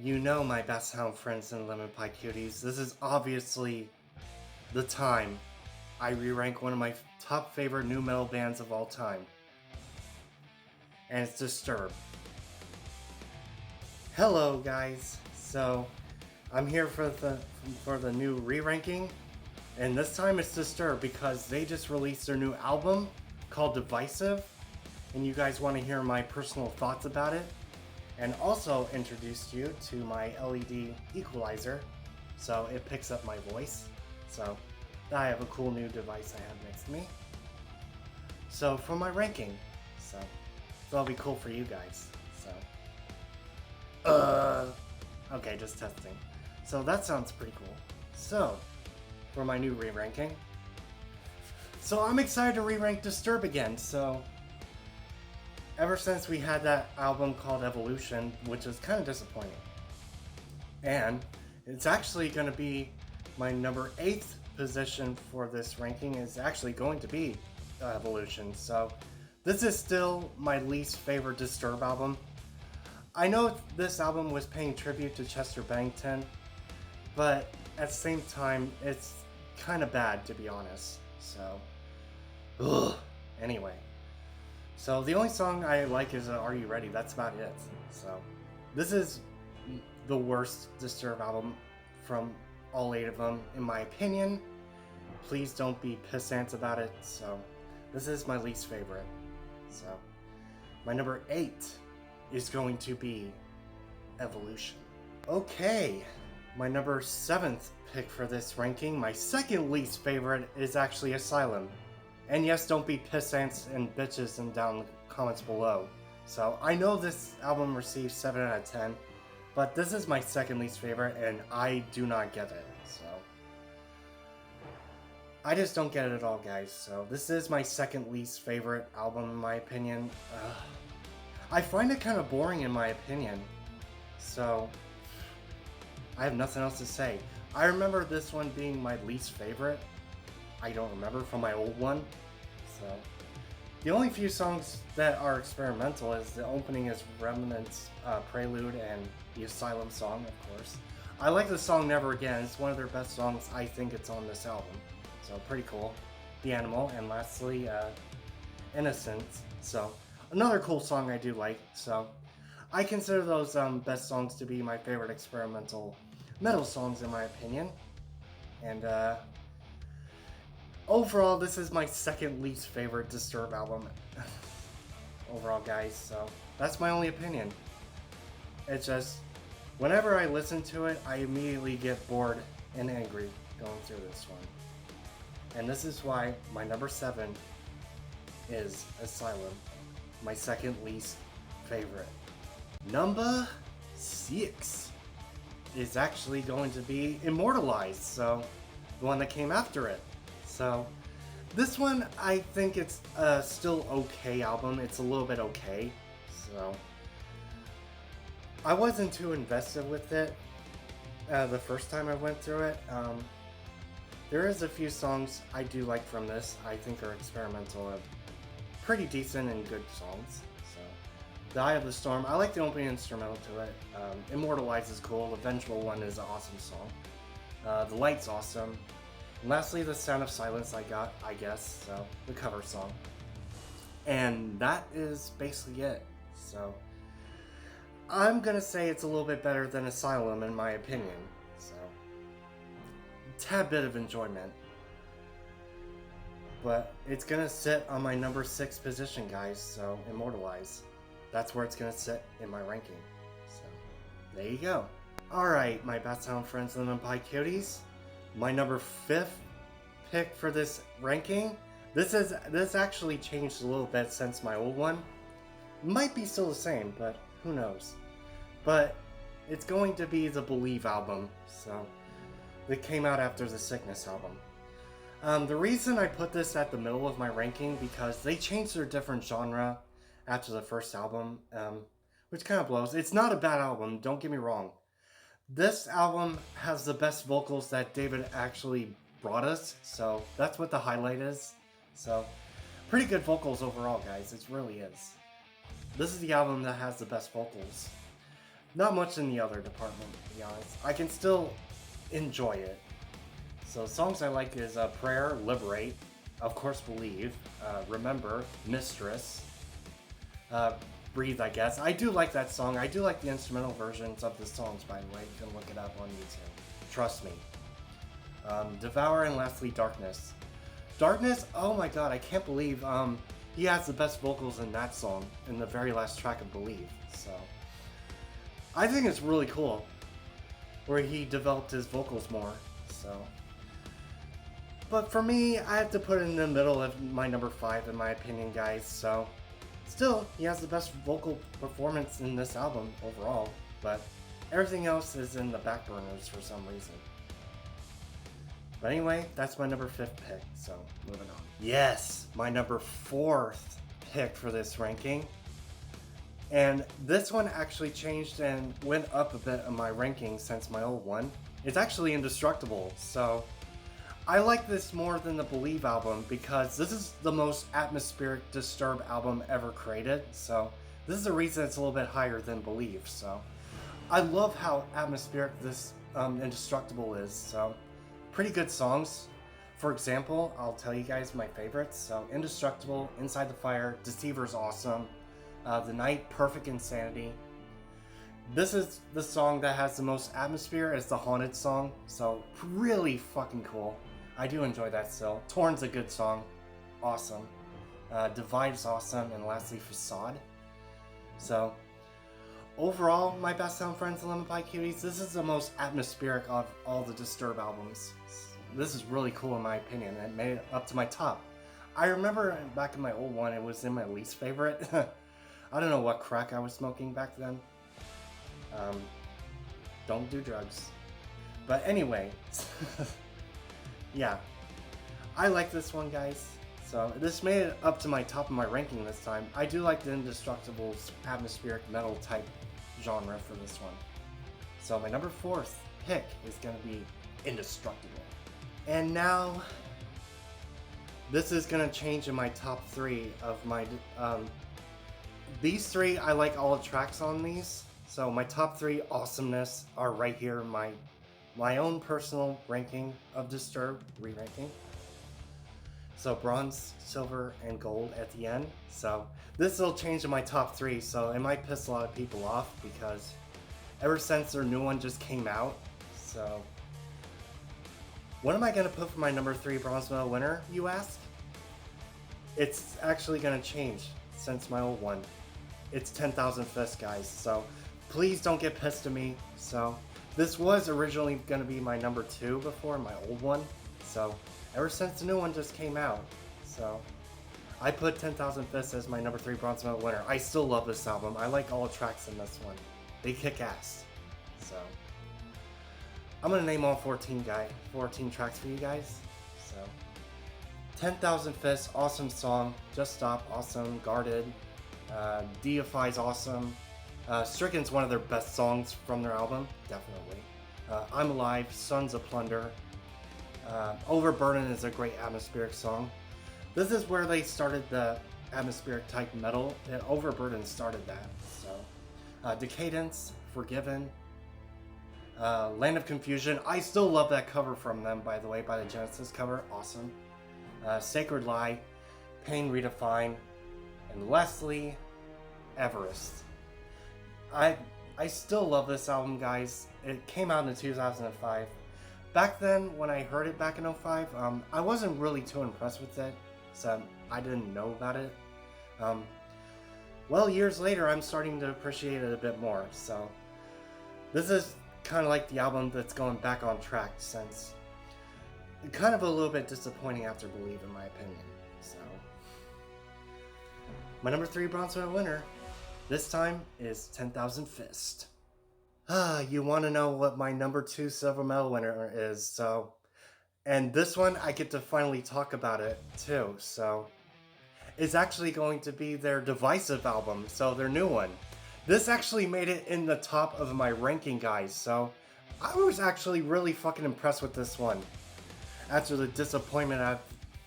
You know my best hound friends and lemon pie cuties. This is obviously the time I re-rank one of my top favorite new metal bands of all time. And it's Disturb. Hello guys. So I'm here for the new re-ranking. And this time it's Disturb because they just released their new album called Divisive. And you guys want to hear my personal thoughts about it. And also introduced you to my L.E.D Equalizer, so it picks up my voice. So I have a cool new device I have next to me. So for my ranking, so that'll be cool for you guys. Okay, just testing. So that sounds pretty cool. So for my new re-ranking, so I'm excited to re-rank Disturb again. So ever since we had that album called Evolution, which was kind of disappointing. And it's actually going to be my number 8th position for this ranking is actually going to be Evolution. So this is still my least favorite Disturb album. I know this album was paying tribute to Chester Bennington, but at the same time, it's kind of bad to be honest. So, anyway. So the only song I like is Are You Ready? That's about it. So this is the worst Disturb album from all 8 of them, in my opinion. Please don't be pissants about it. So this is my least favorite. So my number 8 is going to be Evolution. Okay, my number 7th pick for this ranking, my second least favorite, is actually Asylum. And yes, don't be pissants and bitches and down in the comments below. So, I know this album received 7 out of 10, but this is my second least favorite, and I do not get it, so. I just don't get it at all, guys, so this is my second least favorite album in my opinion. I find it kind of boring in my opinion, so I have nothing else to say. I remember this one being my least favorite. I don't remember from my old one. So the only few songs that are experimental is the opening is Remnant's Prelude and the Asylum song, of course. I like the song Never Again. It's one of their best songs. I think it's on this album. So pretty cool. The Animal, and lastly Innocence. So another cool song I do like. So I consider those best songs to be my favorite experimental metal songs in my opinion. And overall, this is my second least favorite Disturb album. Overall, guys, so that's my only opinion. It's just, whenever I listen to it, I immediately get bored and angry going through this one. And this is why my number 7 is Asylum, my second least favorite. Number 6 is actually going to be Immortalized, so the one that came after it. So, this one, I think it's a still okay album. It's a little bit okay. So, I wasn't too invested with it the first time I went through it. There is a few songs I do like from this. I think are experimental and pretty decent and good songs. So, The Eye of the Storm, I like the opening instrumental to it. Immortalized is cool. The Vengeful One is an awesome song. The Light's awesome. And lastly, The Sound of Silence I guess, so the cover song. And that is basically it. So I'm gonna say it's a little bit better than Asylum in my opinion. So tad bit of enjoyment. But it's gonna sit on my number 6 position, guys, so Immortalized. That's where it's gonna sit in my ranking. So there you go. Alright, my Bat Sound friends, Lemon Pie Cuties. My number 5th pick for this ranking. This actually changed a little bit since my old one. Might be still the same, but who knows. But it's going to be the Believe album, so it came out after the Sickness album. The reason I put this at the middle of my ranking because they changed their different genre after the first album, which kind of blows. It's not a bad album, don't get me wrong. This album has the best vocals that David actually brought us, so that's what the highlight is. So, pretty good vocals overall, guys. It really is. This is the album that has the best vocals. not much in the other department, to be honest. I can still enjoy it. So songs I like is Prayer, Liberate, of course Believe, Remember, Mistress, Breathe, I guess. I do like that song. I do like the instrumental versions of the songs, by the way. You can look it up on YouTube. Trust me. Devour, and lastly, Darkness. Darkness, oh my god, I can't believe he has the best vocals in that song in the very last track of Believe. So I think it's really cool where he developed his vocals more. So, but for me, I have to put it in the middle of my number 5 in my opinion, guys. So still, he has the best vocal performance in this album overall, but everything else is in the back burners for some reason. But anyway, that's my number 5th pick, so moving on. Yes, my number 4th pick for this ranking. And this one actually changed and went up a bit in my ranking since my old one. It's actually Indestructible, so I like this more than the Believe album because this is the most atmospheric Disturbed album ever created, so this is the reason it's a little bit higher than Believe. So I love how atmospheric this Indestructible is, so pretty good songs. For example, I'll tell you guys my favorites. So Indestructible, Inside the Fire, Deceiver's awesome, The Night, Perfect Insanity. This is the song that has the most atmosphere. It's the Haunted song, so really fucking cool. I do enjoy that still. Torn's a good song, awesome. Divide's awesome, and lastly Facade. So overall, my best sound friends and Lemon Pie Cuties, this is the most atmospheric of all the Disturbed albums. This is really cool in my opinion. It made it up to my top. I remember back in my old one, it was in my least favorite. I don't know what crack I was smoking back then. Don't do drugs. But anyway, yeah, I like this one, guys. So this made it up to my top of my ranking this time. I do like the Indestructible's atmospheric metal type genre for this one. So my number 4th pick is going to be Indestructible. And now, this is going to change in my top 3 of my, these 3, I like all the tracks on these. So my top 3 awesomeness are right here in my own personal ranking of Disturbed, re-ranking. So bronze, silver, and gold at the end. So this will change in my top 3, so it might piss a lot of people off because ever since their new one just came out, so what am I going to put for my number 3 bronze medal winner, you ask? It's actually going to change since my old one. It's 10,000 Fists, guys, so please don't get pissed at me. So this was originally going to be my number 2 before my old one, so ever since the new one just came out, so I put 10,000 Fists as my number 3 bronze medal winner. I still love this album. I like all the tracks in this one. They kick ass. So I'm gonna name all 14 tracks for you guys. So 10,000 Fists, awesome song. Just Stop, awesome. Guarded, Deify's awesome. Stricken's one of their best songs from their album, definitely. I'm Alive, Sons of Plunder. Overburden is a great atmospheric song. This is where they started the atmospheric type metal, and Overburden started that. So Decadence, Forgiven, Land of Confusion. I still love that cover from them, by the way, by the Genesis cover, awesome. Sacred Lie, Pain Redefined, and lastly, Everest. I still love this album, guys. It came out in 2005. Back then, when I heard it back in 05, I wasn't really too impressed with it, so I didn't know about it. Well, years later, I'm starting to appreciate it a bit more, so this is kind of like the album that's going back on track since kind of a little bit disappointing after Believe, in my opinion. So my number 3 bronze medal winner this time is 10,000 Fist. You want to know what my number 2 silver medal winner is, so, and this one I get to finally talk about it too, so it's actually going to be their Divisive album, so their new one. This actually made it in the top of my ranking, guys, so I was actually really fucking impressed with this one. After the disappointment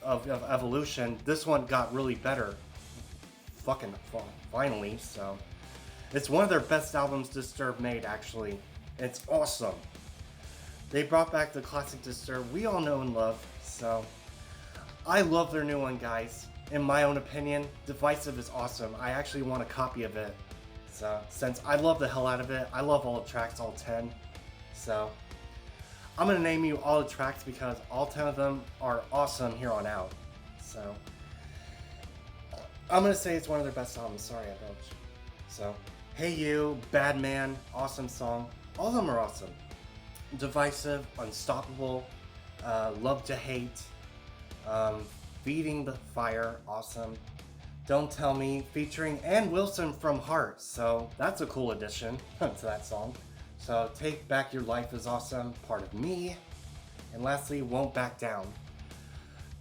of Evolution, this one got really better. Fucking finally, so It's one of their best albums Disturbed made, actually. It's awesome. They brought back the classic Disturbed we all know and love, so I love their new one, guys. In my own opinion, Divisive is awesome. I actually want a copy of it. So, since I love the hell out of it, I love all the tracks, all 10. So, I'm gonna name you all the tracks because all 10 of them are awesome here on out. So, I'm gonna say it's one of their best albums. Sorry, I belched. So, Hey You, Bad Man, awesome song. All of them are awesome. Divisive, Unstoppable, Love to Hate, Feeding the Fire, awesome. Don't Tell Me, featuring Ann Wilson from Heart, so that's a cool addition to that song. So Take Back Your Life is awesome, Part of Me, and lastly, Won't Back Down.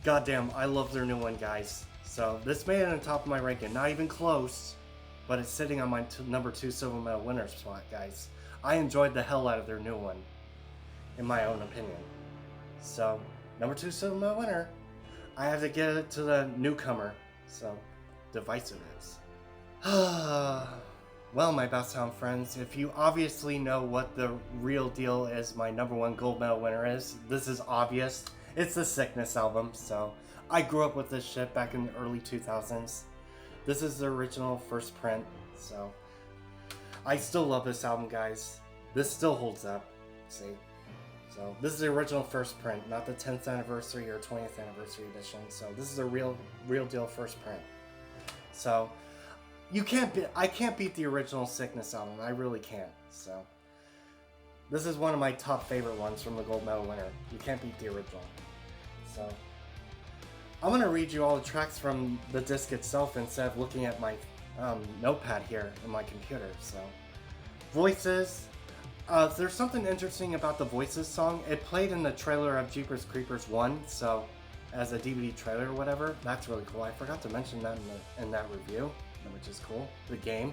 Goddamn, I love their new one, guys. So this made it on top of my ranking, not even close, but it's sitting on my number 2 silver medal winner spot, guys. I enjoyed the hell out of their new one, in my own opinion. So, number 2 silver medal winner, I have to get it to the newcomer, so Divisive is. Well, my Best Sound friends, if you obviously know what the real deal is my number 1 gold medal winner is, this is obvious. It's the Sickness album, so I grew up with this shit back in the early 2000s. This is the original first print, so I still love this album, guys. This still holds up, see? So this is the original first print, not the 10th anniversary or 20th anniversary edition. So this is a real deal first print. So I can't beat the original Sickness album. I really can't. So this is one of my top favorite ones from the gold medal winner. You can't beat the original. So I'm gonna read you all the tracks from the disc itself instead of looking at my notepad here in my computer. So Voices. There's something interesting about the Voices song. It played in the trailer of Jeepers Creepers 1, so as a DVD trailer or whatever. That's really cool. I forgot to mention that in that review, which is cool. The game.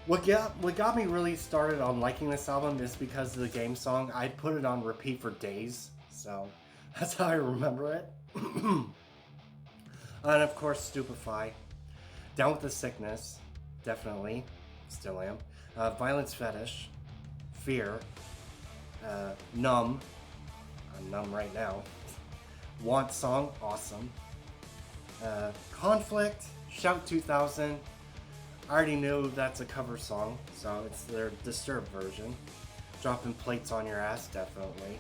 What got me really started on liking this album is because of the game song. I put it on repeat for days, so that's how I remember it. And of course, Stupefy. Down with the Sickness, definitely, still am. Violence Fetish. Fear, Numb, I'm numb right now, Want Song, awesome, Conflict, Shout 2000, I already knew that's a cover song, so it's their Disturbed version, Dropping Plates on Your Ass, definitely,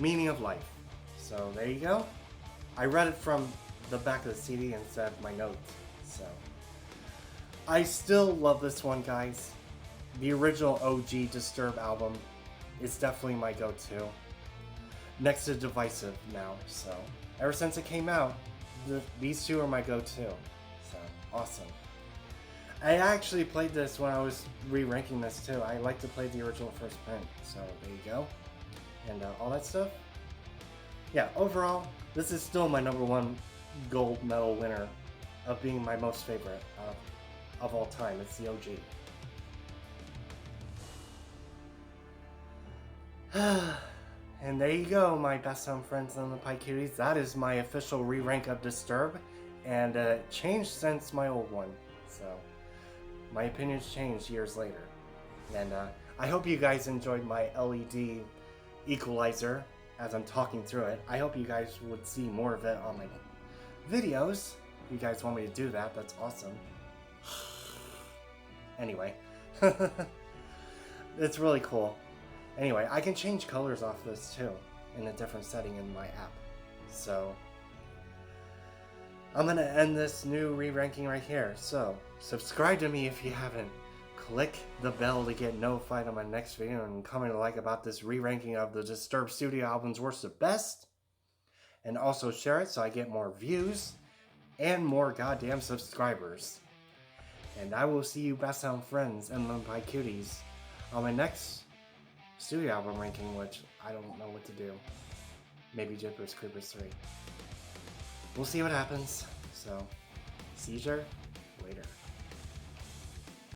Meaning of Life, so there you go. I read it from the back of the CD instead of my notes, so I still love this one, guys. The original OG Disturbed album is definitely my go-to. Next to Divisive now, so ever since it came out, these two are my go-to. So awesome. I actually played this when I was re-ranking this too. I like to play the original first print, so there you go. And all that stuff. Yeah, overall, this is still my number 1 gold medal winner of being my most favorite of all time. It's the OG. And there you go, my best sound friends and the Pie Cuties. That is my official re-rank of Disturb, and it changed since my old one. So, my opinions changed years later. And I hope you guys enjoyed my L.E.D. Equalizer as I'm talking through it. I hope you guys would see more of it on my videos. If you guys want me to do that, that's awesome. Anyway, it's really cool. Anyway, I can change colors off this too, in a different setting in my app. So, I'm gonna end this new re-ranking right here. So, subscribe to me if you haven't. Click the bell to get notified on my next video and comment a like about this re-ranking of the Disturbed studio albums worst to best. And also share it so I get more views and more goddamn subscribers. And I will see you best sound friends and my cuties on my next studio album ranking, which I don't know what to do. Maybe Jeepers Creepers 3. We'll see what happens. So, seizure later.